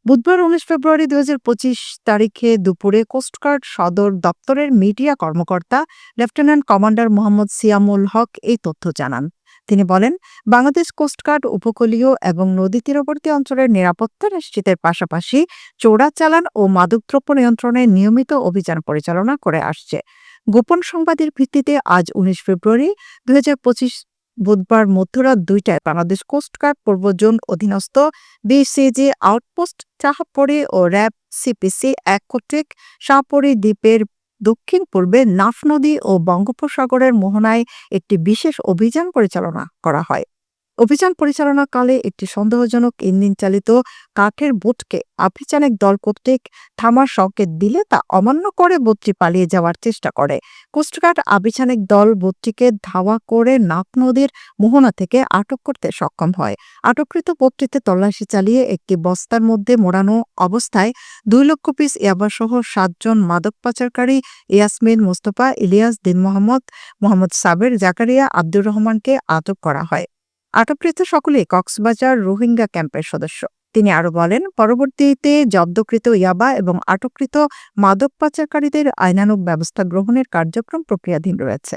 বুধবার ১৯ ফেব্রুয়ারি ২০২৫ তারিখে দুপুরে কোস্টগার্ড সদর দপ্তরের মিডিয়া কর্মকর্তা লেফটেন্যান্ট কমান্ডার মোহাম্মদ সিয়ামুল হক এই তথ্য জানান। তিনি বলেন, বাংলাদেশ কোস্টগার্ড উপকূলীয় এবং নদী তীরবর্তী অঞ্চলের নিরাপত্তা নিশ্চিতের পাশাপাশি চোরাচালান ও মাদকদ্রব্য নিয়ন্ত্রণে নিয়মিত অভিযান পরিচালনা করে আসছে। গোপন সংবাদের ভিত্তিতে আজ ১৯ ফেব্রুয়ারি ২০২৫ বুধবার মধ্যরাত ২টায় বাংলাদেশ কোস্টগার্ড পূর্ব জোন অধীনস্থ বিসিজি আউটপোস্ট চাহাপড়ি ও র্যাব সিপিসি ১ কর্তৃক শাহপরী দ্বীপের দক্ষিণ পূর্বে নাফ নদী ও বঙ্গোপসাগরের মোহনায় একটি বিশেষ অভিযান পরিচালনা করা হয়। অভিযান পরিচালনাকালে একটি সন্দেহজনক ইঞ্জিন চালিত কাঠের বোটকে আভিযানিক দল কর্তৃক থামার সংকেত দিলে তা অমান্য করে বোটটি পালিয়ে যাওয়ার চেষ্টা করে। কোস্টগার্ড আভিযানিক দল বোটটিকে ধাওয়া করে নাফ নদীর মোহনা থেকে আটক করতে সক্ষম হয়। আটককৃত বোটটিতে তল্লাশি চালিয়ে একটি বস্তার মধ্যে মোড়ানো অবস্থায় ২ লক্ষ পিস ইয়াবাসহ ৭ জন মাদক পাচারকারী ইয়াসমিন মোস্তফা, ইলিয়াস, দিন মোহাম্মদ, মোহাম্মদ সাবের, জাকারিয়া, আব্দুর রহমানকে আটক করা হয়। আটককৃত সকলেই কক্সবাজার রোহিঙ্গা ক্যাম্পের সদস্য। তিনি আরও বলেন, পরবর্তীতে জব্দকৃত ইয়াবা এবং আটককৃত মাদক পাচারকারীদের আইনানুগ ব্যবস্থা গ্রহণের কার্যক্রম প্রক্রিয়াধীন রয়েছে।